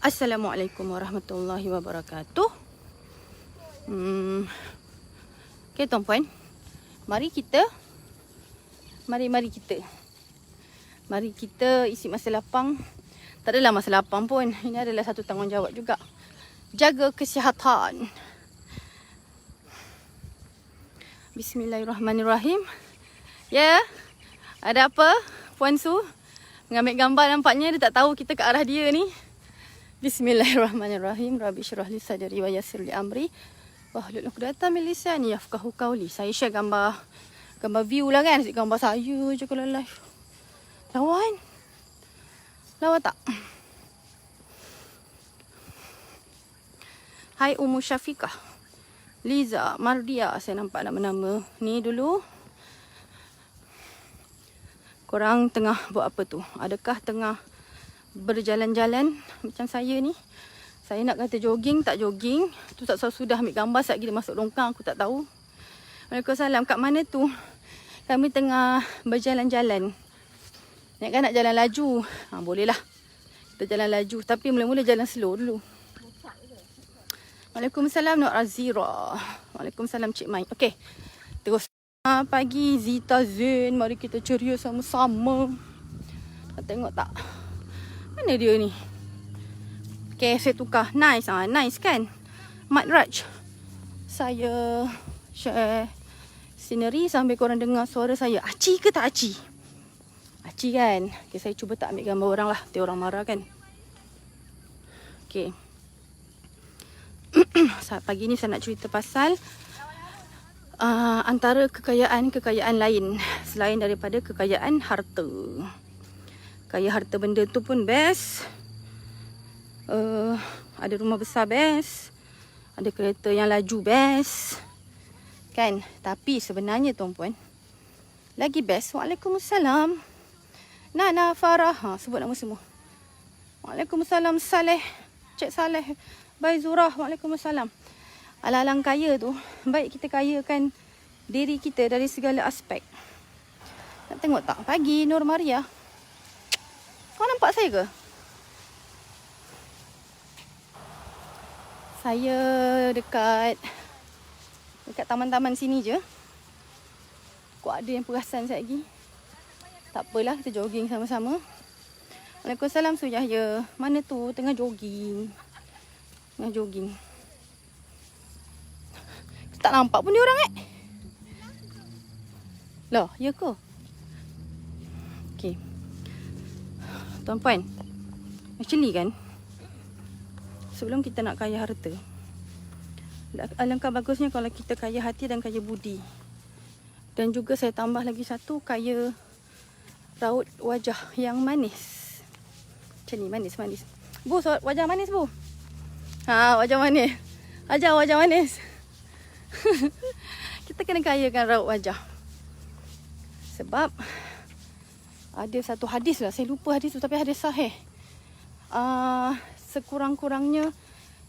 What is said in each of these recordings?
Assalamualaikum warahmatullahi wabarakatuh. Okay, tuan-puan. Mari kita isi masa lapang. Tak adalah masa lapang pun. Ini adalah satu tanggungjawab juga. Jaga kesihatan. Bismillahirrahmanirrahim. Ya, ada apa Puan Su? Mengambil gambar nampaknya dia tak tahu kita ke arah dia ni. Bismillahirrahmanirrahim. Rabbi syrah li sadri wa yassir li amri wahlul 'uqdatam min lisani yafqahu qawli. Saya share gambar view lah kan. Asyik gambar saya je kalau live. Lawa tak? Hai Ummu Syafiqah, Liza, Mardia, saya nampak nama-nama ni dulu. Korang tengah buat apa tu? Adakah tengah berjalan-jalan macam saya ni? Saya nak kata jogging, tak jogging. Tu tak tahu sudah ambil gambar saat kita masuk longkang, aku tak tahu. Waalaikumsalam. Kat mana tu? Kami tengah berjalan-jalan. Nak jalan laju. Boleh lah. Kita jalan laju. Tapi mula-mula jalan slow dulu. Waalaikumsalam Nur Azira. Waalaikumsalam Cik Mai. Okey. Terus pagi Zita Zain. Mari kita ceria sama-sama. Tengok tak? Mana dia ni? Okay, saya tukar. Nice. Nice kan? Mat Raj. Saya share scenery sambil korang dengar suara saya. Aci ke tak aci? Aci kan? Okay, saya cuba tak ambil gambar orang lah. Nanti orang marah kan? Okay. Pagi ni saya nak cerita pasal antara kekayaan lain selain daripada kekayaan harta. Kaya harta benda tu pun best. Ada rumah besar best. Ada kereta yang laju best. Kan? Tapi sebenarnya tuan-puan, lagi best. Waalaikumsalam Nana Farah. Sebut nama semua. Waalaikumsalam Saleh. Cik Saleh Baizurah. Waalaikumsalam. Alang-alang kaya tu, baik kita kayakan diri kita dari segala aspek. Nak tengok tak? Pagi Nur Maria. Kau nampak saya ke? Saya dekat taman-taman sini je. Kok ada yang perasan sekejap lagi. Tak apalah, kita jogging sama-sama. Waalaikumsalam Suyahya. Mana tu? Tengah jogging. Tak nampak pun dia orang Lah, ya ke? Okay. Tuan-puan, actually kan, sebelum kita nak kaya harta, alangkah bagusnya kalau kita kaya hati dan kaya budi. Dan juga saya tambah lagi satu, kaya raut wajah yang manis. Macam ni, manis. Bu, wajah manis bu. Wajah manis. Wajah manis. Kita kena kayakan raut wajah. Sebab ada satu hadis lah, saya lupa hadis tu, tapi hadis sahih. Sekurang-kurangnya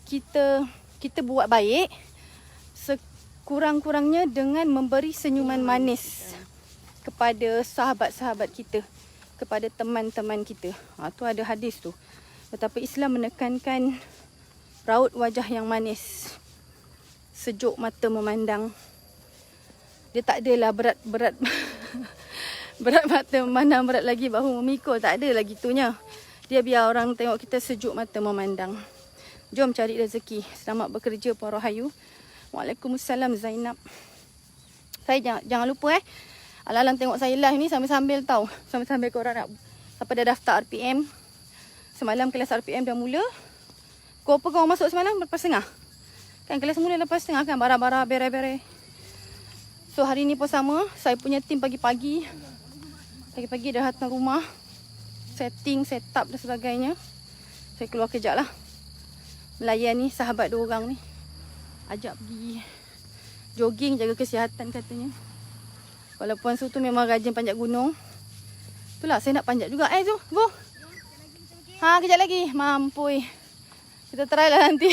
kita buat baik, sekurang-kurangnya dengan memberi senyuman manis kepada sahabat-sahabat kita, kepada teman-teman kita. Tu ada hadis tu. Betapa Islam menekankan raut wajah yang manis, sejuk mata memandang. Dia tak adalah berat berat mata memandang, berat lagi bahu memikul. Tak ada lagi itunya. Dia biar orang tengok kita sejuk mata memandang. Jom cari rezeki. Selamat bekerja Puan Rohayu. Waalaikumsalam Zainab. Saya jangan lupa alang-alang tengok saya live ni sambil-sambil tahu. Sambil-sambil korang nak siapa dah daftar RPM. Semalam kelas RPM dah mula. Kau masuk semalam lepas setengah? Kan kelas mula lepas setengah kan, bara-bara bere-bere. So hari ni pun sama. Saya punya tim pagi-pagi dah datang rumah, setting, setup dan sebagainya. Saya keluar kejap lah, melayani sahabat 2 orang ni. Ajak pergi jogging, jaga kesihatan katanya. Kalau Puan Su tu memang rajin panjat gunung. Itulah saya nak panjat juga. Su, Bu. Kejap lagi. Mampui. Kita try lah nanti.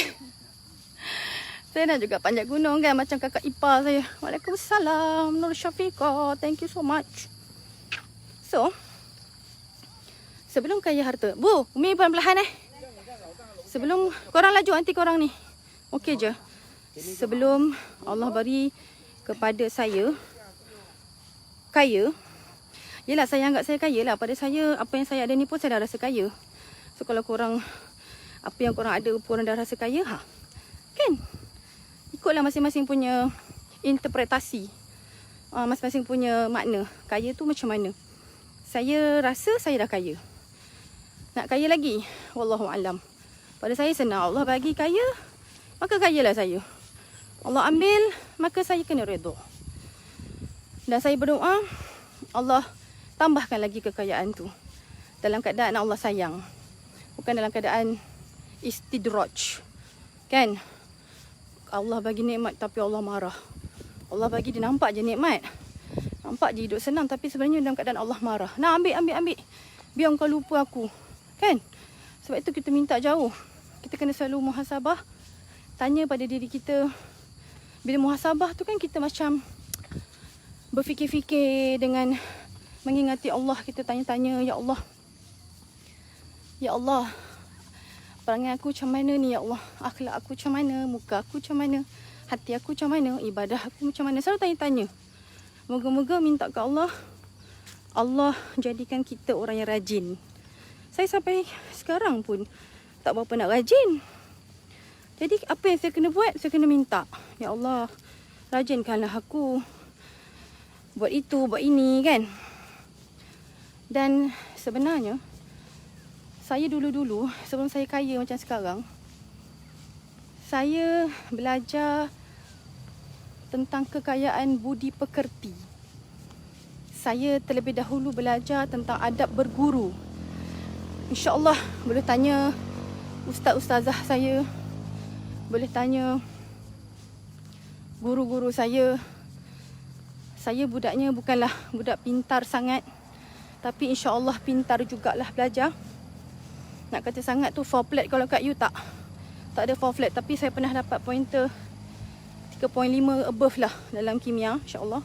Saya nak juga panjat gunung kan, macam kakak ipar saya. Waalaikumsalam Nur Syafiqah. Thank you so much. So, sebelum kaya harta. Bu, Umi pelan-pelan Sebelum korang laju nanti korang ni. Okey je. Sebelum Allah beri kepada saya kaya. Yelah saya anggap saya kaya lah. Pada saya apa yang saya ada ni pun saya dah rasa kaya. So kalau korang apa yang korang ada korang dah rasa kaya kan? Ikutlah masing-masing punya interpretasi. Masing-masing punya makna. Kaya tu macam mana? Saya rasa saya dah kaya. Nak kaya lagi? Wallahualam. Pada saya senang. Allah bagi kaya, maka kayalah saya. Allah ambil, maka saya kena redha. Dan saya berdoa, Allah tambahkan lagi kekayaan tu. Dalam keadaan Allah sayang. Bukan dalam keadaan istidraj. Kan? Allah bagi nikmat tapi Allah marah. Allah bagi dia nampak je nikmat. Nampak je hidup senang tapi sebenarnya dalam keadaan Allah marah. Nah, ambil. Biar kau lupa aku. Kan? Sebab itu kita minta jauh. Kita kena selalu muhasabah. Tanya pada diri kita. Bila muhasabah tu kan kita macam berfikir-fikir dengan mengingati Allah. Kita tanya-tanya, Ya Allah. Ya Allah. Perangai aku macam mana ni Ya Allah? Akhlak aku macam mana? Muka aku macam mana? Hati aku macam mana? Ibadah aku macam mana? Selalu tanya-tanya. Moga-moga minta ke Allah. Allah jadikan kita orang yang rajin. Saya sampai sekarang pun tak berapa nak rajin. Jadi apa yang saya kena buat? Saya kena minta. Ya Allah, rajinkanlah aku. Buat itu, buat ini kan. Dan sebenarnya, saya dulu-dulu, sebelum saya kaya macam sekarang, saya belajar tentang kekayaan budi pekerti. Saya terlebih dahulu belajar tentang adab berguru. InsyaAllah boleh tanya ustaz-ustazah saya. Boleh tanya guru-guru saya. Saya budaknya bukanlah budak pintar sangat. Tapi insyaAllah pintar jugalah belajar. Nak kata sangat tu 4 flat kalau kat you tak. Tak ada 4 flat tapi saya pernah dapat pointer 3.5 above lah dalam kimia insyaAllah.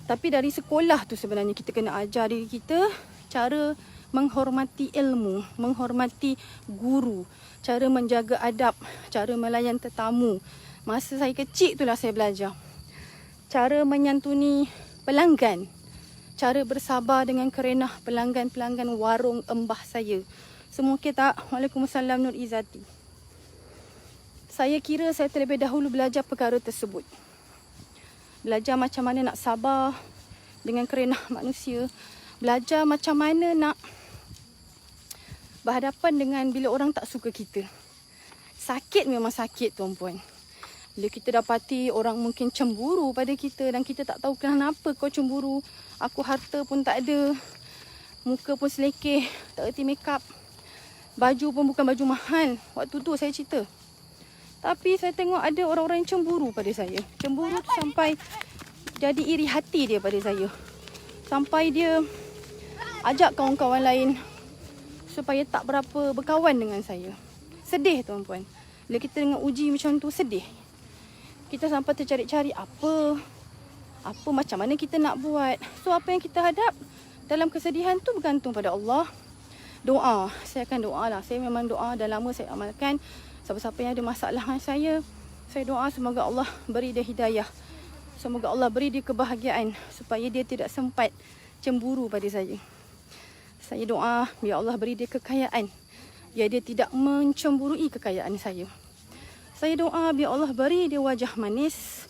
Tapi dari sekolah tu sebenarnya kita kena ajar diri kita cara menghormati ilmu, menghormati guru, cara menjaga adab, cara melayan tetamu. Masa saya kecil itulah saya belajar. Cara menyantuni pelanggan, cara bersabar dengan kerenah pelanggan-pelanggan warung embah saya. Semua okey tak? Waalaikumsalam Nur Izzati. Saya kira saya terlebih dahulu belajar perkara tersebut. Belajar macam mana nak sabar dengan kerenah manusia. Belajar macam mana nak berhadapan dengan bila orang tak suka kita. Sakit memang sakit tuan-puan. Bila kita dapati orang mungkin cemburu pada kita dan kita tak tahu kenapa kau cemburu. Aku harta pun tak ada. Muka pun selekeh. Tak erti make up. Baju pun bukan baju mahal. Waktu tu saya cerita. Tapi saya tengok ada orang-orang yang cemburu pada saya. Cemburu tu sampai jadi iri hati dia pada saya. Sampai dia ajak kawan-kawan lain supaya tak berapa berkawan dengan saya. Sedih tuan-puan. Bila kita dengan uji macam tu sedih. Kita sampai tercari-cari apa macam mana kita nak buat. So apa yang kita hadap dalam kesedihan tu bergantung pada Allah. Doa. Saya akan doa lah. Saya memang doa dah lama saya amalkan. Siapa-siapa yang ada masalah dengan saya doa semoga Allah beri dia hidayah. Semoga Allah beri dia kebahagiaan supaya dia tidak sempat cemburu pada saya. Saya doa biar Allah beri dia kekayaan. Biar dia tidak mencemburui kekayaan saya. Saya doa biar Allah beri dia wajah manis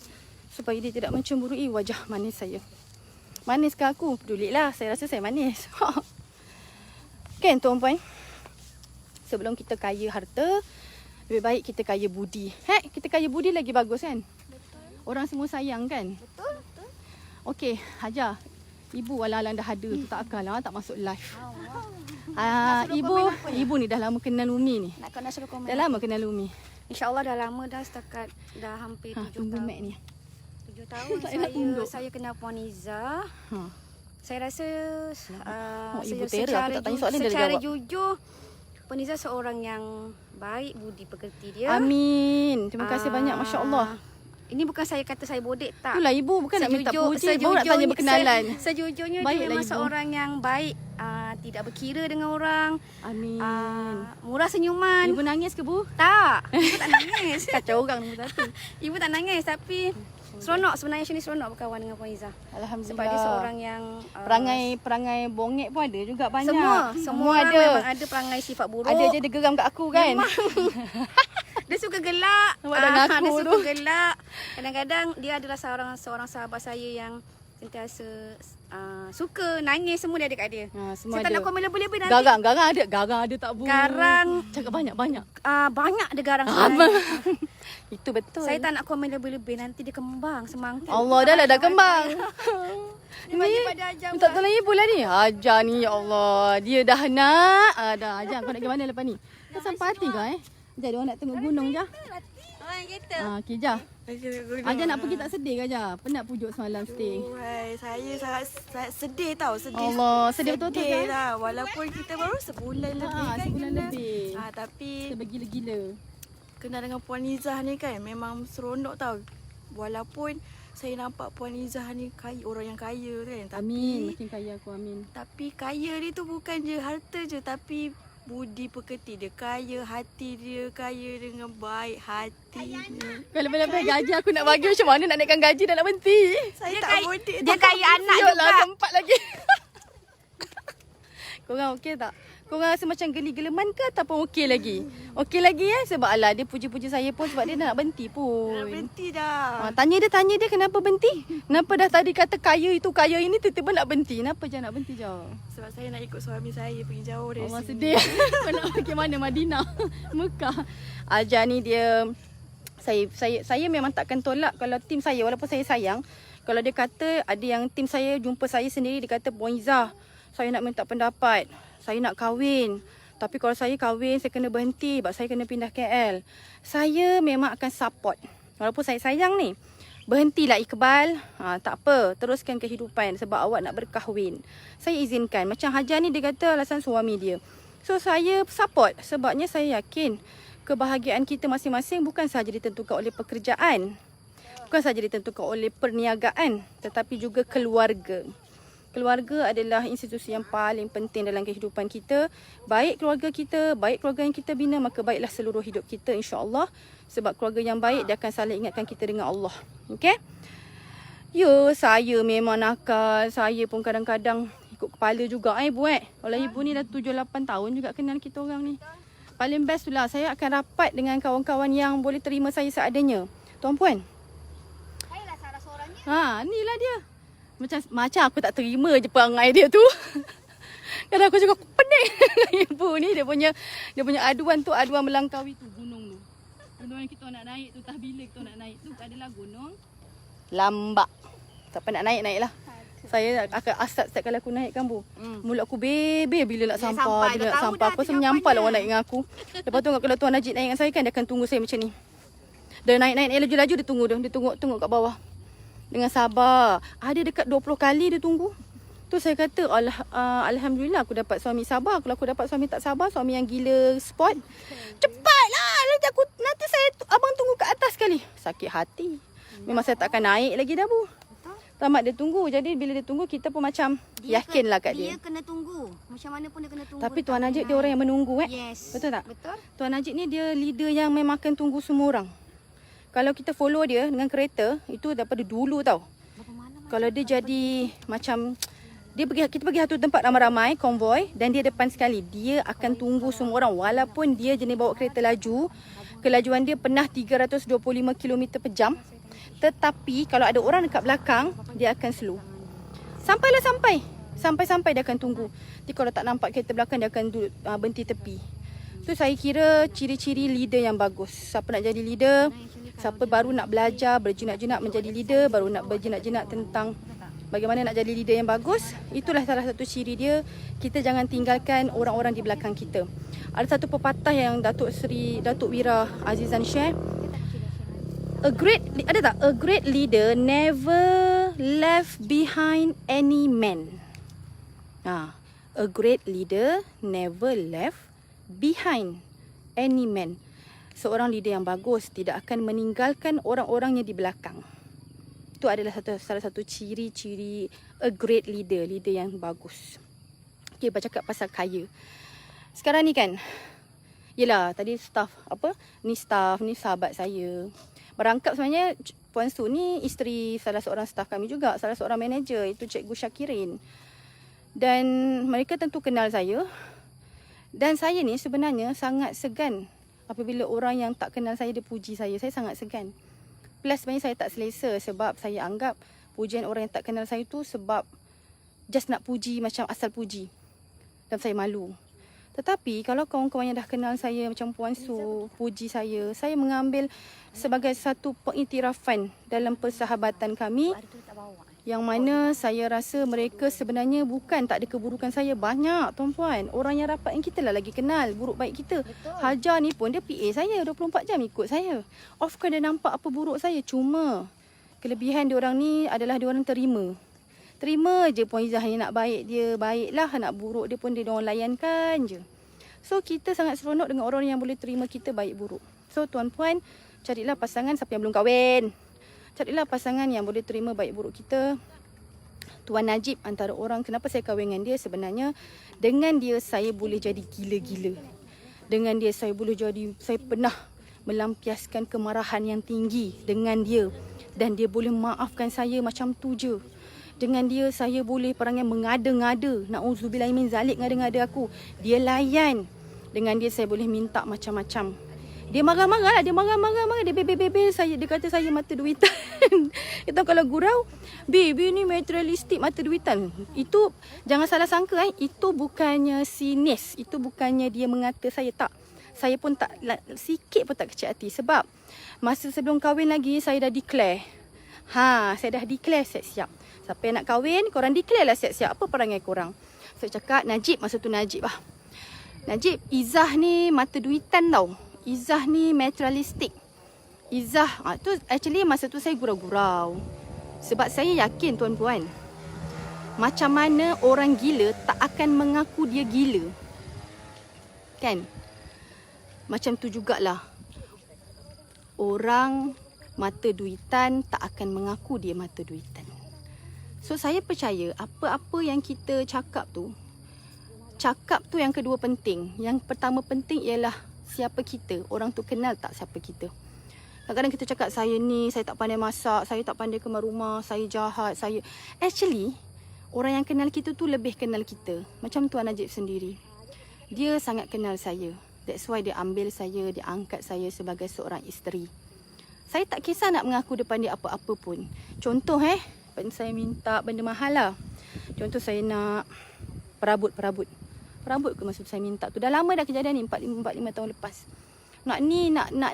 supaya dia tidak mencemburui wajah manis saya. Manis ke aku? Pedulilah. Saya rasa saya manis. Kan tuan-puan? Sebelum kita kaya harta, lebih baik kita kaya budi. Kita kaya budi lagi bagus kan? Betul. Orang semua sayang kan? Betul. Okey, Hajar. Ibu alang-alang dah ada tu tak akal lah, tak masuk live. Ibu ni dah lama kenal Umi ni. Nak suruh komen. Dah lama kenal Umi. InsyaAllah dah lama dah setakat dah hampir 7 tunggu tahun. Mac ni. 7 tahun saya kenal Puan Izzah. Saya rasa Ibu Tera aku tak tanya soalan dia secara jawab. jujur Puan Izzah seorang yang baik budi pekerti dia. Amin. Terima kasih banyak, masya-Allah. Ini bukan saya kata saya bodek tak. Itulah ibu bukan nak minta puji, baru nak tanya berkenalan. Sejujurnya Baiklah dia memang ibu. seorang yang baik. tidak berkira dengan orang. Amin. Murah senyuman. Ibu nangis ke Bu? Tak, ibu tak nangis. Kacau orang nombor satu. Ibu tak nangis tapi seronok sebenarnya Syuni seronok berkawan dengan Puan Izzah. Alhamdulillah. Sebab dia seorang yang perangai bongek pun ada juga banyak. Semua ada. Memang ada perangai sifat buruk. Ada je dia geram kat aku kan. Dia suka gelak. Nampak dah ngaku dia suka tu. gelak. Kadang-kadang dia adalah seorang sahabat saya yang sentiasa suka nangis, semua dia ada kat dia. Semua Saya tak ada. nak komen lebih-lebih nanti. Garang ada tak Bu? Garang. Cakap banyak-banyak. Banyak ada garang sebenarnya. Itu betul. Saya tak nak komen lebih-lebih, nanti dia kembang semangkuk. Allah dah kembang. Dia bagi pada Ajam. Tak tolong ibu lah ni. Ajar ni ya Allah. Dia dah nak. Dah Ajar kau nak pergi mana lepas ni? Kau sampai hati kau Ajar dia orang nak tengok gunung je. Okey Jah. Ajar nak pergi tak sedih ke Ajar? Penat pujuk semalam stay. Saya sangat sedih tau. Allah, sedih betul-betul sedih kan? lah. Walaupun kita baru sebulan lebih kan. Sebulan lebih. Tapi Kita bergila-gila. kenal dengan Puan Izzah ni kan memang seronok tau. Walaupun saya nampak Puan Izzah ni orang yang kaya kan. Amin. Makin kaya aku, amin. Tapi kaya dia tu bukan je harta je, tapi budi pekerti dia kaya, hati dia kaya dengan baik hati. Kalau lepas gaji aku nak bagi macam mana nak naikkan gaji dah nak berhenti. Saya tak bodek. Dia kaya anak Yolah, juga. sempat lagi. Korang okey tak? Korang rasa macam geli-geleman ke ataupun okey lagi? Okey lagi sebab alah dia puji-puji saya pun sebab dia nak berhenti pun. Dah berhenti dah. Tanya dia kenapa berhenti? Kenapa dah tadi kata kaya itu kaya ini tiba-tiba nak berhenti? Kenapa je nak berhenti je? Sebab saya nak ikut suami saya pergi jauh dari Allah sini. sedih. Kau nak pergi mana? Madinah, Mekah. Ajar ni dia saya memang takkan tolak kalau tim saya walaupun saya sayang. Kalau dia kata ada yang tim saya jumpa saya sendiri dia kata Puan Izzah, saya nak minta pendapat. Saya nak kahwin. Tapi kalau saya kahwin, saya kena berhenti sebab saya kena pindah KL. Saya memang akan support. Walaupun saya sayang ni. Berhentilah Iqbal. Tak apa. Teruskan kehidupan sebab awak nak berkahwin. Saya izinkan. Macam Hajar ni dia kata alasan suami dia. So saya support. Sebabnya saya yakin kebahagiaan kita masing-masing bukan sahaja ditentukan oleh pekerjaan. Bukan sahaja ditentukan oleh perniagaan. Tetapi juga keluarga. Keluarga adalah institusi yang paling penting dalam kehidupan kita. Baik keluarga kita, baik keluarga yang kita bina, maka baiklah seluruh hidup kita insya-Allah. Sebab keluarga yang baik dia akan saling ingatkan kita dengan Allah. Okey? Ya, saya memang nakal. Saya pun kadang-kadang ikut kepala juga ibu Kalau ibu ni dah 7-8 tahun juga kenal kita orang ni. Paling best tu lah saya akan rapat dengan kawan-kawan yang boleh terima saya seadanya. Tuan puan. Saya lah salah seorangnya. Inilah dia. Macam aku tak terima je perangai dia tu. Kadang aku juga pening dengan ibu ni. Dia punya aduan tu, aduan melangkaui tu gunung tu. Aduan kita nak naik tu, tah bila kita nak naik tu adalah gunung Lambak. Siapa nak naik, naiklah. Saya akan asat setiap kali aku naik kan Bu. Mulut aku bebe bila nak sampai. Bila nak sampai. Aku rasa menyampal lah orang naik dengan aku. Lepas tu kalau Tuan Najib naik dengan saya kan, dia akan tunggu saya macam ni. Dia naik laju-laju dia tunggu dia. Dia tengok kat bawah. Dengan sabar. Ada dekat 20 kali dia tunggu. Tu saya kata Alhamdulillah aku dapat suami sabar. Kalau aku dapat suami tak sabar, suami yang gila sport, cepatlah nanti abang tunggu kat atas sekali. Sakit hati. Memang saya tak akan naik lagi dah Bu. Tamat dia tunggu. Jadi bila dia tunggu kita pun macam yakinlah kat dia. Dia kena tunggu. Macam mana pun dia kena tunggu. Tapi Tuan Najib dia orang yang menunggu Yes. Betul tak? Betul. Tuan Najib ni dia leader yang memang akan tunggu semua orang. Kalau kita follow dia dengan kereta, itu daripada dulu tau. Kalau dia jadi macam kita pergi satu tempat ramai-ramai konvoi dan dia depan sekali, dia akan tunggu semua orang walaupun dia jenis bawa kereta laju. Kelajuan dia pernah 325 km per jam. Tetapi kalau ada orang dekat belakang, dia akan slow. Sampai dia akan tunggu. Jadi kalau tak nampak kereta belakang, dia akan berhenti tepi. Tu saya kira ciri-ciri leader yang bagus. Siapa nak jadi leader, siapa baru nak belajar berjinak-jinak menjadi leader, baru nak berjinak-jinak tentang bagaimana nak jadi leader yang bagus, itulah salah satu ciri dia. Kita jangan tinggalkan orang-orang di belakang kita. Ada satu pepatah yang Datuk Wira Azizan share. A great leader never left behind any man. A great leader never left behind any man. Seorang leader yang bagus tidak akan meninggalkan orang-orangnya di belakang. Itu adalah salah satu ciri-ciri a great leader yang bagus. Okay, bercakap pasal kaya. Sekarang ni kan, yelah tadi staff apa? Ni staff, ni sahabat saya. Berangkap sebenarnya Puan Su ni isteri salah seorang staff kami juga, salah seorang manager, itu Cikgu Syakirin. Dan mereka tentu kenal saya. Dan saya ni sebenarnya sangat segan apabila orang yang tak kenal saya dia puji saya. Saya sangat segan. Plus sebenarnya saya tak selesa sebab saya anggap pujian orang yang tak kenal saya tu sebab just nak puji macam asal puji. Dan saya malu. Tetapi kalau kawan-kawan yang dah kenal saya macam Puan Su puji saya mengambil sebagai satu pengiktirafan dalam persahabatan kami, yang mana saya rasa mereka sebenarnya bukan tak ada keburukan saya. Banyak tuan-puan, orang yang rapat yang kita lah lagi kenal buruk baik kita. Hajar ni pun dia PA saya 24 jam ikut saya. Of course dia nampak apa buruk saya, cuma kelebihan dia orang ni adalah dia orang terima je Puan Izzah ni nak baik dia baiklah, nak buruk dia pun dia orang layankan je. So kita sangat seronok dengan orang yang boleh terima kita baik buruk. So tuan-puan, carilah pasangan siapa yang belum kahwin. Carilah pasangan yang boleh terima baik buruk kita. Tuan Najib antara orang kenapa saya kahwin dengan dia, sebenarnya dengan dia saya boleh jadi gila-gila. Dengan dia saya boleh jadi, saya pernah melampiaskan kemarahan yang tinggi dengan dia. Dan dia boleh maafkan saya macam tu je. Dengan dia saya boleh perangai mengada-ngada. Na'udzubillah min zalik, ngada-ngada aku. Dia layan. Dengan dia saya boleh minta macam-macam. Dia marah-marah lah. Dia marah-marah. Dia bebel-bebel saya. Dia kata saya mata duitan. Kita kalau gurau, baby ni materialistik, mata duitan. Itu jangan salah sangka itu bukannya sinis. Itu bukannya dia mengata saya, tak. Saya pun tak, sikit pun tak kecil hati. Sebab masa sebelum kahwin lagi saya dah declare. Saya dah declare siap-siap. Siapa yang nak kahwin, korang declare lah siap-siap. Apa perangai korang? Saya cakap, Najib, masa tu Najib lah. Najib, Izzah ni mata duitan tau. Izzah ni materialistik. Izzah, tu actually masa tu saya gurau-gurau. Sebab saya yakin tuan-puan, macam mana orang gila tak akan mengaku dia gila. Kan? Macam tu jugalah. Orang mata duitan tak akan mengaku dia mata duitan. So saya percaya apa-apa yang kita cakap tu yang kedua penting. Yang pertama penting ialah siapa kita. Orang tu kenal tak siapa kita. Kadang-kadang kita cakap saya ni, saya tak pandai masak, saya tak pandai kemas rumah, saya jahat, saya... Actually, orang yang kenal kita tu lebih kenal kita. Macam Tuan Najib sendiri. Dia sangat kenal saya. That's why dia ambil saya, dia angkat saya sebagai seorang isteri. Saya tak kisah nak mengaku depan dia apa-apa pun. Contoh saya minta benda mahal lah. Contoh saya nak perabot ke masa saya minta tu. Dah lama dah kejadian ni, 45 tahun lepas. Nak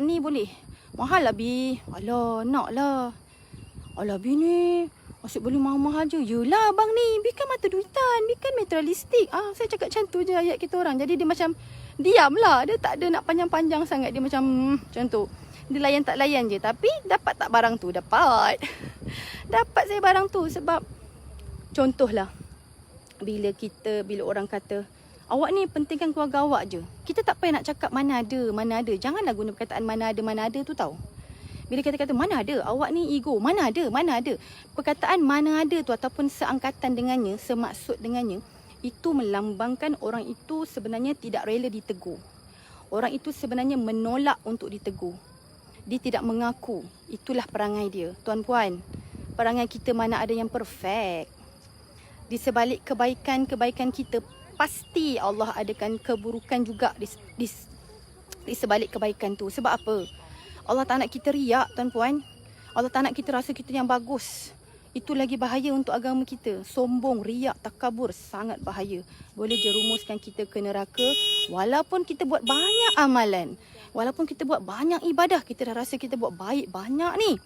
ni boleh. Mahal lah Bi. Alah, nak lah. Alah Bi ni, asyik beli mahal-mahal je. Yelah abang ni, Bi kan mata duitan, Bi kan materialistik. Saya cakap macam tu je ayat kita orang. Jadi dia macam diam lah. Dia tak ada nak panjang-panjang sangat. Dia macam tu. Dia layan tak layan je. Tapi dapat tak barang tu? Dapat. Dapat saya barang tu. Sebab contohlah, bila orang kata, awak ni pentingkan keluarga awak je. Kita tak payah nak cakap mana ada. Janganlah guna perkataan mana ada tu tau. Bila kita kata mana ada, awak ni ego. Mana ada. Perkataan mana ada tu ataupun seangkatan dengannya, semaksud dengannya, itu melambangkan orang itu sebenarnya tidak rela ditegur. Orang itu sebenarnya menolak untuk ditegur. Dia tidak mengaku. Itulah perangai dia. Tuan-puan, perangai kita mana ada yang perfect. Di sebalik kebaikan kita, pasti Allah adakan keburukan juga di sebalik kebaikan tu. Sebab apa? Allah tak nak kita riak, tuan-puan. Allah tak nak kita rasa kita yang bagus. Itu lagi bahaya untuk agama kita. Sombong, riak, takabur, sangat bahaya. Boleh jerumuskan kita ke neraka. Walaupun kita buat banyak amalan, walaupun kita buat banyak ibadah, kita dah rasa kita buat baik banyak ni.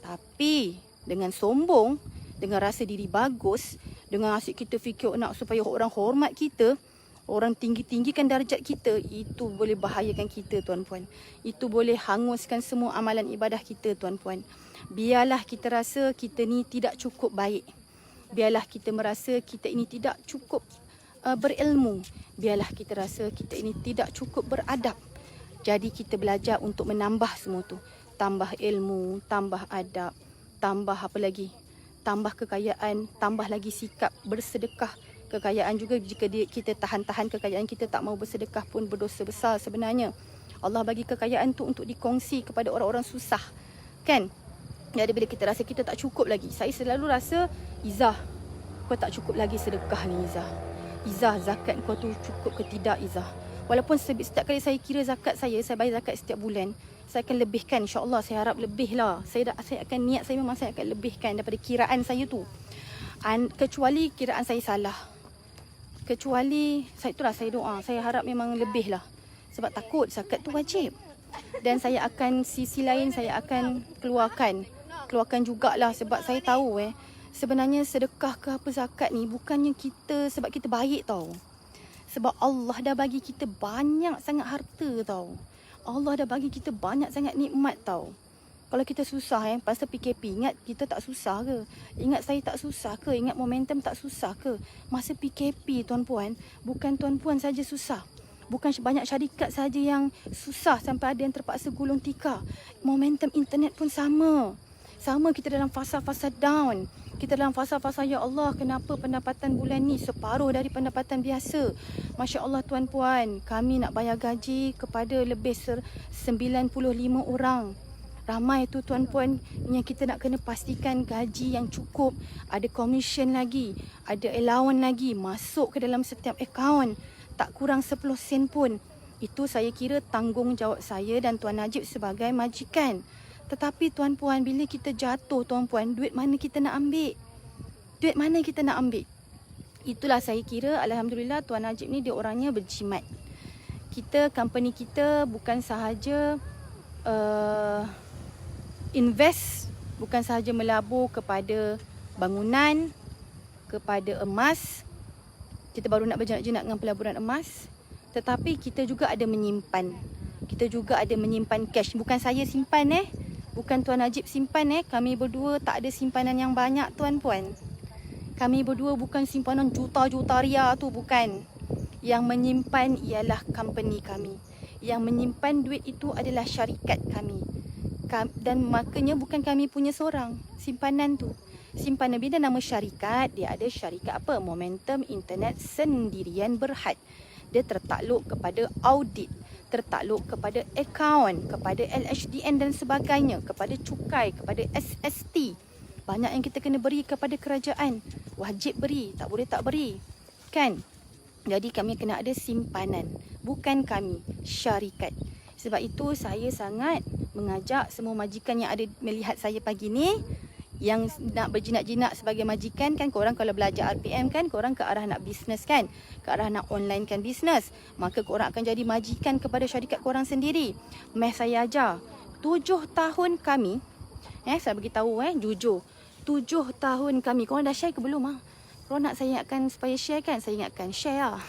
Tapi dengan sombong, dengan rasa diri bagus, dengan asyik kita fikir nak supaya orang hormat kita, orang tinggi-tinggikan darjat kita, itu boleh bahayakan kita, tuan-puan. Itu boleh hanguskan semua amalan ibadah kita, tuan-puan. Biarlah kita rasa kita ni tidak cukup baik. Biarlah kita merasa kita ini tidak cukup berilmu. Biarlah kita rasa kita ini tidak cukup beradab. Jadi kita belajar untuk menambah semua tu. Tambah ilmu, tambah adab, tambah apa lagi? Tambah kekayaan, tambah lagi sikap bersedekah. Kekayaan juga jika kita tahan-tahan kekayaan kita, tak mau bersedekah pun berdosa besar sebenarnya. Allah bagi kekayaan tu untuk dikongsi kepada orang-orang susah, kan? Jadi bila kita rasa kita tak cukup lagi, saya selalu rasa, Izzah, kau tak cukup lagi sedekah ni Izzah. Izzah, zakat kau tu cukup ke tidak Izzah? Walaupun setiap kali saya kira zakat saya bayar zakat setiap bulan, saya akan lebihkan, insya-Allah saya harap lebih lah. Saya akan niat saya memang saya akan lebihkan daripada kiraan saya tu. Kecuali kiraan saya salah. Kecuali saya doa, saya harap memang lebih lah. Sebab takut zakat tu wajib. Dan saya akan sisi lain saya akan keluarkan jugalah, sebab saya tahu sebenarnya sedekah ke apa zakat ni bukannya kita sebab kita baik tau. Sebab Allah dah bagi kita banyak sangat harta tau. Allah dah bagi kita banyak sangat nikmat tau. Kalau kita susah pasal PKP, ingat kita tak susah ke? Ingat saya tak susah ke? Ingat momentum tak susah ke? Masa PKP tuan-puan, bukan tuan-puan saja susah. Bukan banyak syarikat saja yang susah sampai ada yang terpaksa gulung tikar. Momentum internet pun sama. Sama, kita dalam fasa-fasa down. Kita dalam fasa-fasa, ya Allah, kenapa pendapatan bulan ni separuh dari pendapatan biasa? Masya Allah tuan-puan, kami nak bayar gaji kepada lebih 95 orang. Ramai tu tuan-puan yang kita nak kena pastikan gaji yang cukup. Ada commission lagi, ada allowance lagi masuk ke dalam setiap akaun. Tak kurang 10 sen pun. Itu saya kira tanggungjawab saya dan Tuan Najib sebagai majikan. Tetapi tuan-puan, bila kita jatuh tuan-puan, duit mana kita nak ambil? Duit mana kita nak ambil? Itulah saya kira, alhamdulillah Tuan Najib ni dia orangnya berjimat. Company kita bukan sahaja invest, bukan sahaja melabur kepada bangunan, kepada emas. Kita baru nak berjenak-jenak dengan pelaburan emas. Tetapi kita juga ada menyimpan. Kita juga ada menyimpan cash. Bukan saya simpan bukan Tuan Najib simpan Kami berdua tak ada simpanan yang banyak tuan-puan. Kami berdua bukan simpanan juta-juta ria tu, bukan. Yang menyimpan ialah company kami. Yang menyimpan duit itu adalah syarikat kami. Dan makanya bukan kami punya seorang simpanan tu. Simpanan bila nama syarikat, dia ada syarikat apa? Momentum Internet Sendirian Berhad. Dia tertakluk kepada audit, tertakluk kepada akaun, kepada LHDN dan sebagainya, kepada cukai, kepada SST. Banyak yang kita kena beri kepada kerajaan. Wajib beri, tak boleh tak beri. Kan? Jadi kami kena ada simpanan. Bukan kami, syarikat. Sebab itu saya sangat mengajak semua majikan yang ada melihat saya pagi ni, yang nak berjinak-jinak sebagai majikan kan, korang kalau belajar RPM kan, korang ke arah nak bisnes kan, ke arah nak online kan bisnes, maka korang akan jadi majikan kepada syarikat korang sendiri. Saya ajar 7 tahun kami, saya beritahu jujur, 7 tahun kami. Korang dah share ke belum Korang nak saya ingatkan supaya share kan? Saya ingatkan share lah.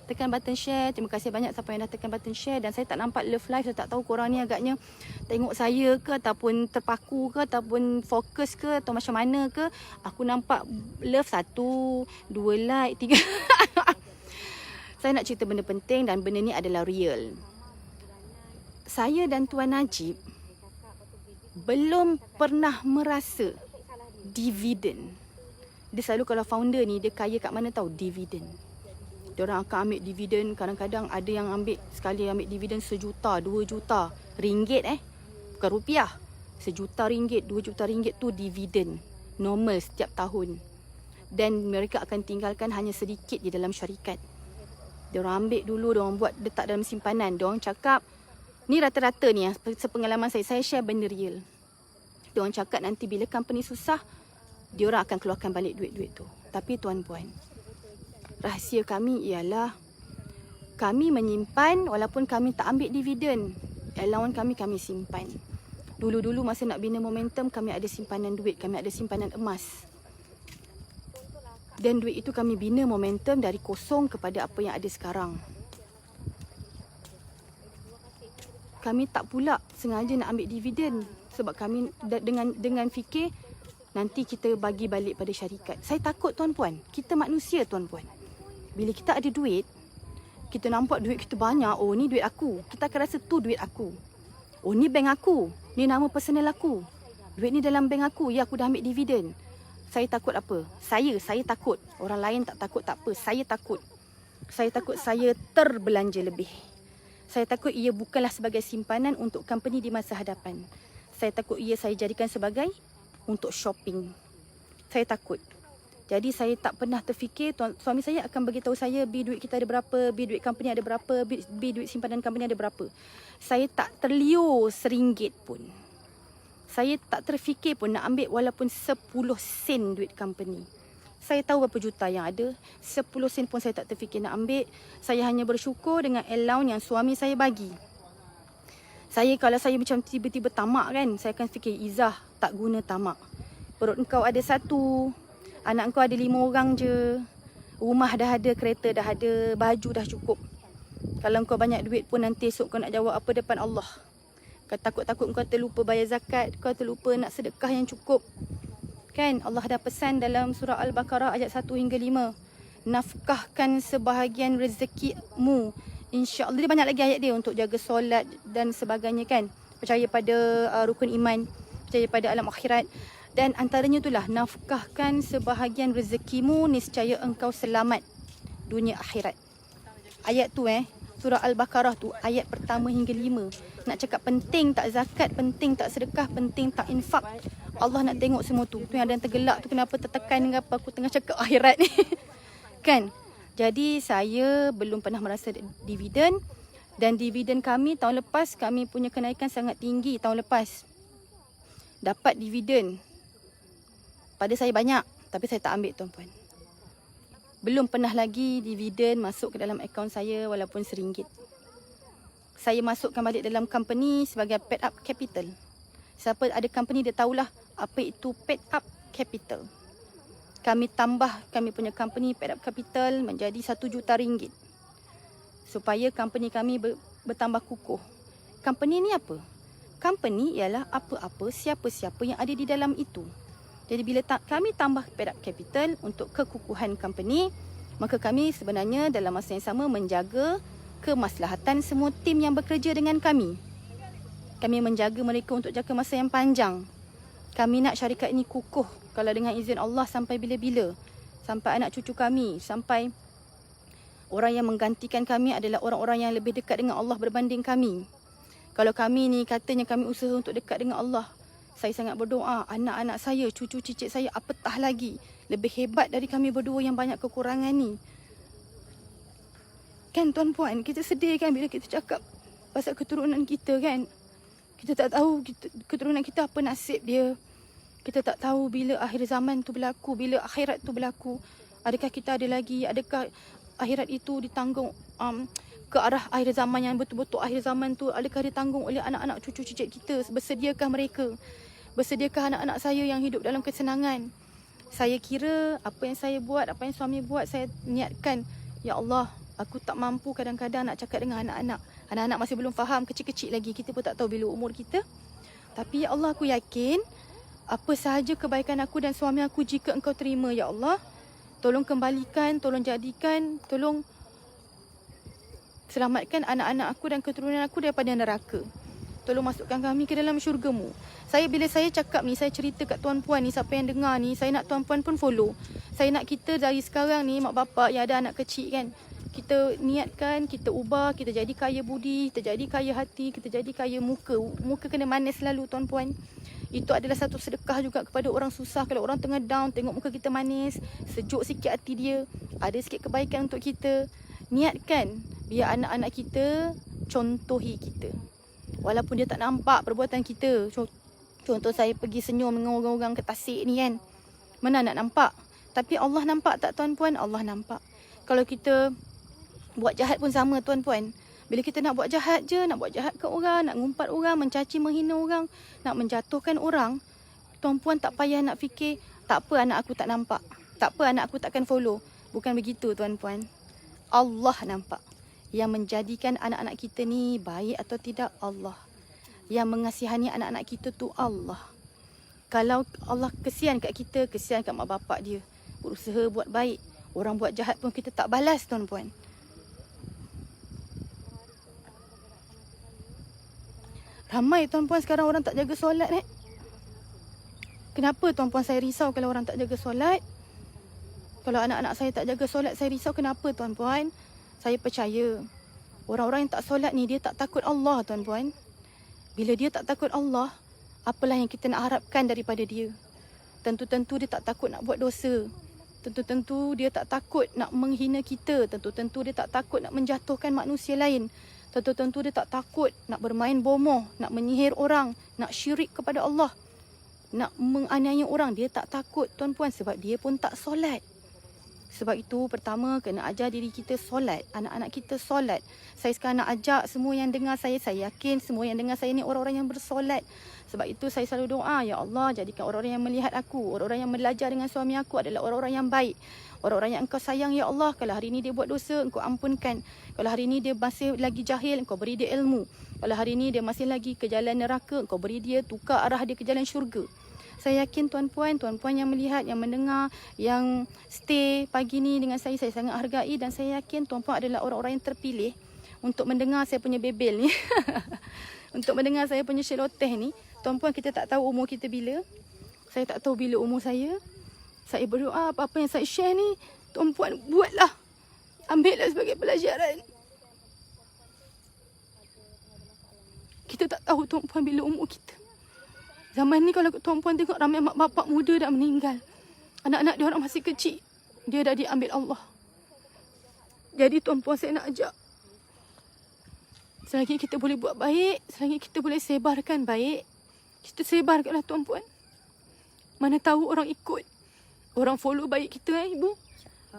Tekan button share. Terima kasih banyak siapa yang dah tekan button share. Dan saya tak nampak love live. Saya tak tahu korang ni agaknya tengok saya ke, ataupun terpaku ke, ataupun fokus ke, atau macam mana ke. Aku nampak love 1, 2 like, 3. Saya nak cerita benda penting dan benda ni adalah real. Saya dan Tuan Najib belum pernah merasa dividen. Dia selalu kalau founder ni, dia kaya kat mana tahu? Dividen. Diorang akan ambil dividen. Kadang-kadang ada yang ambil sekali ambil dividen 1 juta, 2 juta ringgit bukan rupiah. 1 juta ringgit, 2 juta ringgit tu dividen normal setiap tahun. Dan mereka akan tinggalkan hanya sedikit di dalam syarikat. Diorang ambil dulu, diorang buat letak dalam simpanan. Diorang cakap, ni rata-rata ni sepengalaman saya share benda real. Diorang cakap nanti bila company susah, diorang akan keluarkan balik duit-duit tu. Tapi tuan-puan, rahsia kami ialah kami menyimpan walaupun kami tak ambil dividen. Allowance kami simpan. Dulu-dulu masa nak bina momentum, kami ada simpanan duit, kami ada simpanan emas. Dan duit itu kami bina momentum dari kosong kepada apa yang ada sekarang. Kami tak pula sengaja nak ambil dividen sebab kami dengan fikir nanti kita bagi balik pada syarikat. Saya takut tuan-puan. Kita manusia tuan-puan. Bila kita ada duit, kita nampak duit kita banyak. Oh, ni duit aku. Kita akan rasa tu duit aku. Oh, ni bank aku. Ni nama personal aku. Duit ni dalam bank aku. Ya, aku dah ambil dividen. Saya takut apa? Saya takut. Orang lain tak takut tak apa. Saya takut. Saya takut saya terbelanja lebih. Saya takut ia bukanlah sebagai simpanan untuk company di masa hadapan. Saya takut ia saya jadikan sebagai untuk shopping. Saya takut. Jadi saya tak pernah terfikir suami saya akan bagi tahu saya bil duit kita ada berapa, bil duit company ada berapa, bil duit simpanan company ada berapa. Saya tak terliur RM1 pun. Saya tak terfikir pun nak ambil walaupun 10 sen duit company. Saya tahu berapa juta yang ada. 10 sen pun saya tak terfikir nak ambil. Saya hanya bersyukur dengan allowance yang suami saya bagi. Kalau saya macam tiba-tiba tamak kan, saya akan fikir, Izzah, tak guna tamak. Perut engkau ada 1. Anak engkau ada 5 orang je. Rumah dah ada, kereta dah ada, baju dah cukup. Kalau engkau banyak duit pun nanti esok kau nak jawab apa depan Allah. Kau takut-takut kau terlupa bayar zakat, kau terlupa nak sedekah yang cukup. Kan Allah dah pesan dalam surah Al-Baqarah ayat 1 hingga 5. Nafkahkan sebahagian rezekimu. InsyaAllah. Dia banyak lagi ayat dia untuk jaga solat dan sebagainya kan. Percaya pada rukun iman, percaya pada alam akhirat. Dan antaranya itulah, nafkahkan sebahagian rezekimu, niscaya engkau selamat dunia akhirat. Ayat tu surah Al-Baqarah tu ayat pertama hingga 5. Nak cakap penting tak zakat, penting tak sedekah, penting tak infak. Allah nak tengok semua tu. Tu yang ada yang tergelak tu, kenapa tertekan dengan apa aku tengah cakap akhirat ni. Kan? Jadi saya belum pernah merasa dividen. Dan dividen kami tahun lepas, kami punya kenaikan sangat tinggi tahun lepas. Dapat dividen. Pada saya banyak, tapi saya tak ambil tuan-puan. Belum pernah lagi dividen masuk ke dalam akaun saya walaupun RM1. Saya masukkan balik dalam company sebagai paid up capital. Siapa ada company dia tahulah apa itu paid up capital. Kami punya company paid up capital menjadi RM1 juta. Supaya company kami bertambah kukuh. Company ni apa? Company ialah apa-apa, siapa-siapa yang ada di dalam itu. Jadi bila kami tambah paid up capital untuk kekukuhan company, maka kami sebenarnya dalam masa yang sama menjaga kemaslahatan semua tim yang bekerja dengan kami. Kami menjaga mereka untuk jangka masa yang panjang. Kami nak syarikat ini kukuh, kalau dengan izin Allah sampai bila-bila. Sampai anak cucu kami, sampai orang yang menggantikan kami adalah orang-orang yang lebih dekat dengan Allah berbanding kami. Kalau kami ni katanya kami usaha untuk dekat dengan Allah, saya sangat berdoa anak-anak saya, cucu cicit saya apatah lagi lebih hebat dari kami berdua yang banyak kekurangan ni. Kan tuan-puan, kita sedih kan bila kita cakap pasal keturunan kita kan. Kita tak tahu keturunan kita apa nasib dia. Kita tak tahu bila akhir zaman tu berlaku, bila akhirat tu berlaku. Adakah kita ada lagi, adakah akhirat itu ditanggung ke arah akhir zaman yang betul-betul akhir zaman tu, adakah ditanggung oleh anak-anak cucu cicit kita? Bersediakah mereka? Bersediakah anak-anak saya yang hidup dalam kesenangan? Saya kira apa yang saya buat, apa yang suami buat, saya niatkan, ya Allah, aku tak mampu kadang-kadang nak cakap dengan anak-anak. Anak-anak masih belum faham, kecil-kecil lagi. Kita pun tak tahu bila umur kita. Tapi ya Allah, aku yakin apa sahaja kebaikan aku dan suami aku jika engkau terima, ya Allah, tolong kembalikan, tolong jadikan, tolong selamatkan anak-anak aku dan keturunan aku daripada neraka. Tolong masukkan kami ke dalam syurga-Mu. Bila saya cakap ni, saya cerita kat tuan-puan ni, siapa yang dengar ni, saya nak tuan-puan pun follow. Saya nak kita dari sekarang ni, mak bapak yang ada anak kecil kan, kita niatkan, kita ubah, kita jadi kaya budi, kita jadi kaya hati, kita jadi kaya muka. Muka kena manis selalu tuan-puan. Itu adalah satu sedekah juga kepada orang susah. Kalau orang tengah down, tengok muka kita manis, sejuk sikit hati dia, ada sikit kebaikan untuk kita. Niatkan biar anak-anak kita contohi kita. Walaupun dia tak nampak perbuatan kita. Contoh saya pergi senyum dengan orang-orang ke Tasik ni kan, mana nak nampak? Tapi Allah nampak tak tuan-puan? Allah nampak. Kalau kita buat jahat pun sama tuan-puan. Bila kita nak buat jahat je, nak buat jahat ke orang, nak ngumpat orang, mencaci, menghina orang, nak menjatuhkan orang, tuan-puan tak payah nak fikir, tak apa anak aku tak nampak, tak apa anak aku takkan follow. Bukan begitu tuan-puan. Allah nampak. Yang menjadikan anak-anak kita ni baik atau tidak, Allah. Yang mengasihani anak-anak kita tu Allah. Kalau Allah kesian kat kita, kesian kat mak bapak dia, berusaha buat baik. Orang buat jahat pun kita tak balas tuan-puan. Ramai tuan-puan sekarang orang tak jaga solat Kenapa tuan-puan saya risau kalau orang tak jaga solat? Kalau anak-anak saya tak jaga solat, saya risau kenapa tuan-puan? Saya percaya orang-orang yang tak solat ni dia tak takut Allah tuan-puan. Bila dia tak takut Allah, apalah yang kita nak harapkan daripada dia? Tentu-tentu dia tak takut nak buat dosa. Tentu-tentu dia tak takut nak menghina kita. Tentu-tentu dia tak takut nak menjatuhkan manusia lain. Tentu-tentu dia tak takut nak bermain bomoh, nak menyihir orang, nak syirik kepada Allah, nak menganiaya orang. Dia tak takut tuan-puan sebab dia pun tak solat. Sebab itu pertama kena ajar diri kita solat, anak-anak kita solat. Saya sekarang nak ajak semua yang dengar saya yakin semua yang dengar saya ni orang-orang yang bersolat. Sebab itu saya selalu doa, ya Allah jadikan orang-orang yang melihat aku, orang-orang yang belajar dengan suami aku adalah orang-orang yang baik. Orang-orang yang engkau sayang, ya Allah. Kalau hari ini dia buat dosa, engkau ampunkan. Kalau hari ini dia masih lagi jahil, engkau beri dia ilmu. Kalau hari ini dia masih lagi ke jalan neraka, engkau beri dia, tukar arah dia ke jalan syurga. Saya yakin tuan-puan yang melihat, yang mendengar, yang stay pagi ni dengan saya sangat hargai. Dan saya yakin tuan-puan adalah orang-orang yang terpilih untuk mendengar saya punya bebel ni. Untuk mendengar saya punya celoteh ni. Tuan-puan, kita tak tahu umur kita bila. Saya tak tahu bila umur saya. Saya berdoa apa-apa yang saya share ni, tuan-puan buatlah. Ambillah sebagai pelajaran. Kita tak tahu tuan-puan bila umur kita. Zaman ni kalau tuan-puan tengok ramai mak bapak muda dah meninggal. Anak-anak dia orang masih kecil. Dia dah diambil Allah. Jadi tuan-puan saya nak ajak. Selagi kita boleh buat baik, selagi kita boleh sebarkan baik, kita sebarkanlah tuan-puan. Mana tahu orang ikut. Orang follow baik kita ibu.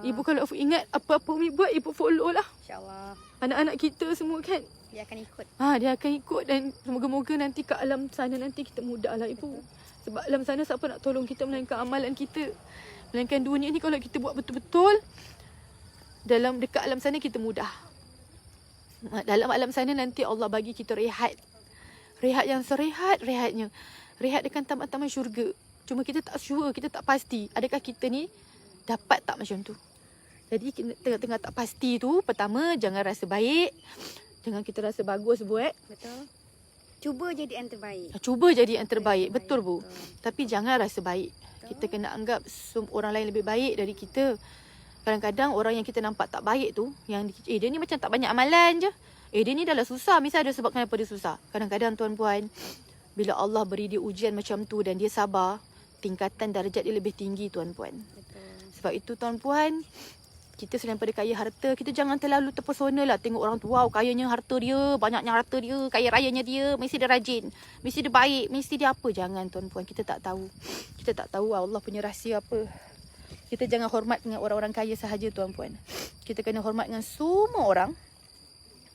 Ibu kalau ingat apa-apa Umi buat, ibu follow lah. InsyaAllah. Anak-anak kita semua kan. Dia akan ikut. Dia akan ikut dan semoga-moga nanti kat alam sana nanti kita mudahlah ibu. Sebab alam sana siapa nak tolong kita melainkan amalan kita. Melainkan dunia ni kalau kita buat betul-betul, dalam dekat alam sana kita mudah. Dalam alam sana nanti Allah bagi kita rehat. Rehat yang serehat-rehatnya. Rehat dekat taman-taman syurga. Cuma kita tak sure, kita tak pasti adakah kita ni dapat tak macam tu. Jadi tengah-tengah tak pasti tu, pertama jangan rasa baik. Jangan kita rasa bagus buat. Betul. Cuba jadi yang terbaik. Cuba jadi yang terbaik. Betul bu. Betul. Tapi jangan rasa baik. Betul. Kita kena anggap orang lain lebih baik dari kita. Kadang-kadang orang yang kita nampak tak baik tu, yang dia ni macam tak banyak amalan je. Dia ni dah lah susah. Misal ada sebab kenapa dia susah. Kadang-kadang tuan-puan, bila Allah beri dia ujian macam tu dan dia sabar, tingkatan darjat dia lebih tinggi tuan-puan. Betul. Sebab itu tuan-puan, kita selain pada kaya harta, kita jangan terlalu terpesona lah. Tengok orang tu, wow, kayanya harta dia, banyaknya harta dia, kaya rayanya dia, mesti dia rajin, mesti dia baik, mesti dia apa. Jangan tuan-puan, kita tak tahu. Kita tak tahu Allah punya rahsia apa. Kita jangan hormat dengan orang-orang kaya sahaja tuan-puan. Kita kena hormat dengan semua orang.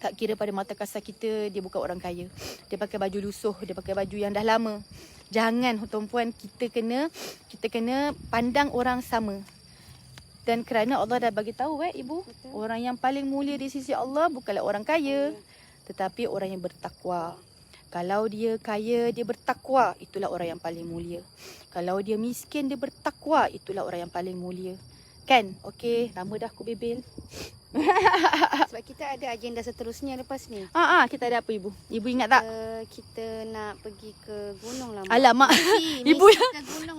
Tak kira pada mata kasar kita, dia bukan orang kaya. Dia pakai baju lusuh, dia pakai baju yang dah lama. Jangan tuan-puan, kita kena pandang orang sama. Dan kerana Allah dah bagi tahu ibu, betul, orang yang paling mulia di sisi Allah bukanlah orang kaya, tetapi orang yang bertakwa. Kalau dia kaya, dia bertakwa, itulah orang yang paling mulia. Kalau dia miskin, dia bertakwa, itulah orang yang paling mulia. Kan? Okey, lama dah aku bebel. Sebab kita ada agenda seterusnya lepas ni. Kita ada apa ibu? Ibu ingat tak? Kita nak pergi ke gunung lah. Alamak. Ibu yang ke gunung.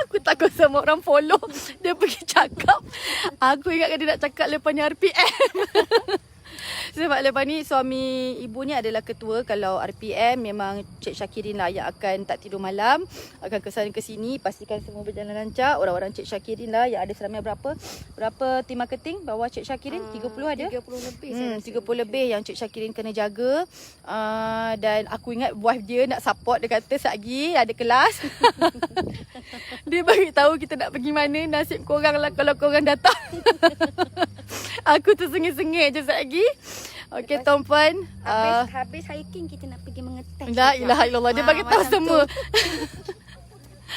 aku takut sama orang follow. Dia pergi cakap. Aku ingatkan dia nak cakap lepas ni RPM. Sebab lepas ni suami ibu ni adalah ketua. Kalau RPM memang Cik Syakirin lah yang akan tak tidur malam, akan kesana ke sini, pastikan semua berjalan lancar. Orang-orang Cik Syakirin lah yang ada seramai berapa tim marketing bawah Cik Syakirin? 30 ada? 30 lebih. 30 lebih yang Cik Syakirin kena jaga. Dan aku ingat wife dia nak support. Dia kata satgi ada kelas. Dia bagi tahu kita nak pergi mana. Nasib korang lah kalau korang datang. Aku tersengih-sengih je satgi. Okey tuan-puan. Habis hiking kita nak pergi mengetes. La ilaha illallah. Dia bagi tahu semua.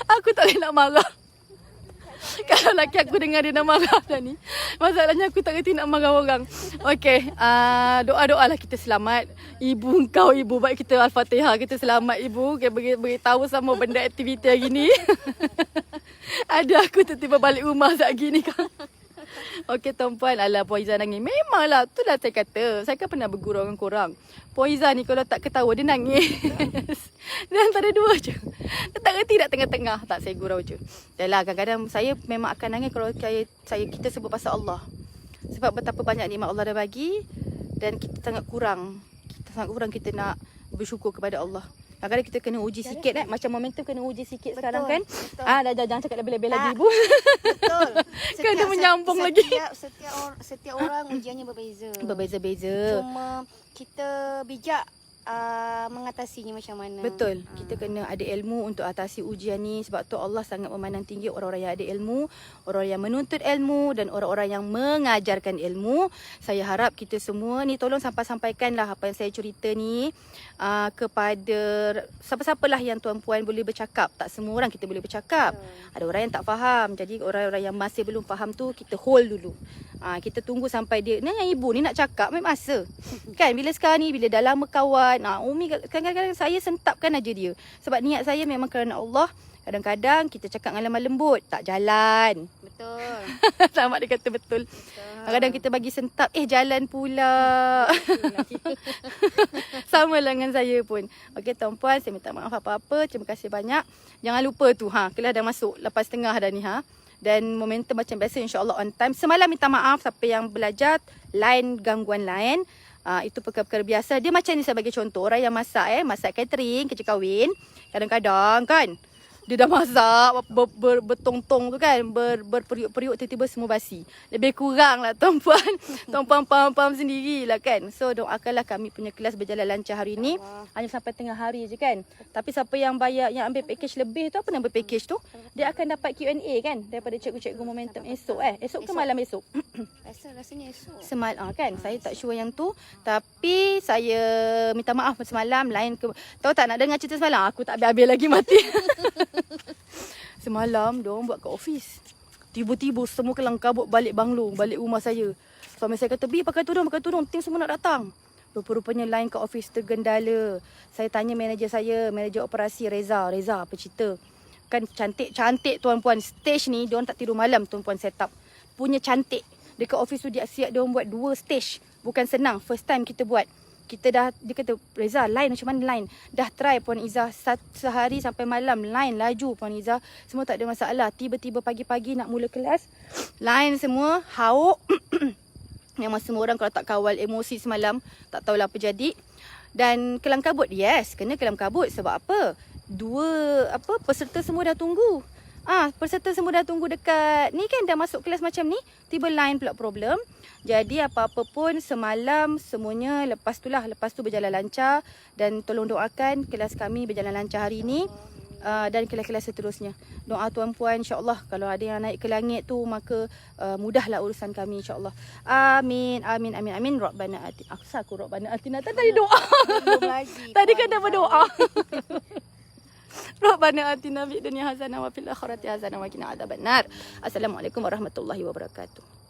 Aku tak nak marah. Kalau laki aku dengar dia nak marah dah ni. Masalahnya aku tak kerti nak marah orang. Okey, doa-doa lah kita selamat. Ibu kau, ibu baik kita Al-Fatihah. Kita selamat ibu. Kita beritahu sama benda aktiviti hari ni. Ada aku tiba-tiba balik rumah saat gini kan. Okey tuan-puan, alah Puan Izzah nangis. Memanglah, tu dah saya kata. Saya kan pernah bergurau dengan korang. Puan Izzah ni kalau tak ketawa, dia nangis. Dia antara dua je. Dia tak reti tak tengah-tengah. Tak, saya gurau je. Yalah, kadang-kadang saya memang akan nangis kalau kita sebut pasal Allah. Sebab betapa banyak nikmat Allah dah bagi. Dan kita sangat kurang. Kita nak bersyukur kepada Allah. Kadang-kadang kita kena uji sikit macam momentum kena uji sikit sekarang kan. Betul. Jangan cakap lebih-lebih lagi ibu. Betul. Kena menyambung lagi. Setiap orang ujiannya berbeza. Berbeza-beza. Cuma kita bijak mengatasinya macam mana. Betul. Kita kena ada ilmu untuk atasi ujian ni. Sebab tu Allah sangat memandang tinggi orang-orang yang ada ilmu, orang yang menuntut ilmu dan orang-orang yang mengajarkan ilmu. Saya harap kita semua ni tolong sampaikanlah apa yang saya cerita ni kepada siapa-siapalah yang tuan-puan boleh bercakap. Tak semua orang kita boleh bercakap. Ada orang yang tak faham. Jadi orang-orang yang masih belum faham tu kita hold dulu. Kita tunggu sampai dia, yang ibu ni nak cakap ambil masa. Kan bila sekarang ni, bila dah lama kawan, Umi kadang-kadang saya sentapkan aja dia. Sebab niat saya memang kerana Allah. Kadang-kadang kita cakap dengan lemah lembut, tak jalan. Betul. Selamat dia kata betul. Kadang-kadang kita bagi sentap, jalan pula. Sama lah dengan saya pun. Okey tuan-puan, saya minta maaf apa-apa. Terima kasih banyak. Jangan lupa tu, kelas dah masuk 8.30 dah ni. Dan momentum macam biasa, insyaAllah on time. Semalam minta maaf siapa yang belajar gangguan lain. Itu perkara-perkara biasa. Dia macam ni, saya bagi contoh. Orang yang masak masak catering, kerja kahwin. Kadang-kadang kan, dia dah masak bertong-tong tu kan, berperiuk-periuk, tiba-tiba semua basi. Lebih kurang lah tuan-puan. Tuan-puan faham sendirilah kan. So doakanlah kami punya kelas berjalan lancar hari ni. Hanya sampai tengah hari je kan. Tapi siapa yang bayar, yang ambil package lebih tu, apa nama package tu, dia akan dapat Q&A kan, daripada cikgu-cikgu momentum esok. Esok ke malam esok? Rasanya esok. Semalam kan, saya tak sure yang tu. Tapi saya minta maaf semalam. Tahu tak nak dengar cerita semalam? Aku tak habis-habis lagi mati. Semalam diorang buat kat office. Tiba-tiba semua kelang kabut balik banglo, balik rumah saya. Suami saya kata, "Bi, pakai tudung, tim semua nak datang." Rupa-rupanya line kat office tergendala. Saya tanya manager saya, manager operasi Reza, apa cerita? Kan cantik-cantik tuan-puan. Stage ni diorang tak tidur malam tuan-puan set up. Punya cantik. Dekat office tu dia siap diorang buat 2 stage. Bukan senang, first time kita buat. Dia kata, "Reza, line macam mana line?" Dah try Puan Izzah sehari sampai malam, line laju Puan Izzah. Semua tak ada masalah. Tiba-tiba pagi-pagi nak mula kelas, line semua hauk. Memang semua orang kalau tak kawal emosi semalam, tak tahulah apa jadi. Dan kelang kabut, yes, kena kelang kabut. Sebab apa? Peserta semua dah tunggu. Peserta semua dah tunggu dekat ni kan, dah masuk kelas macam ni, tiba line pula problem. Jadi apa-apa pun semalam semuanya lepas tu berjalan lancar. Dan tolong doakan kelas kami berjalan lancar hari ini. Dan kelas-kelas seterusnya. Doa tuan-puan, insyaAllah kalau ada yang naik ke langit tu, maka mudahlah urusan kami, insyaAllah. Amin. Rabbana atina. Aku Rabbana atina. Tadi doa. Tadi kan dah berdoa. Rabbana atina fid dunya hasanah wa fil akhirati hasanah wa qina adzabannar. Assalamualaikum warahmatullahi wabarakatuh.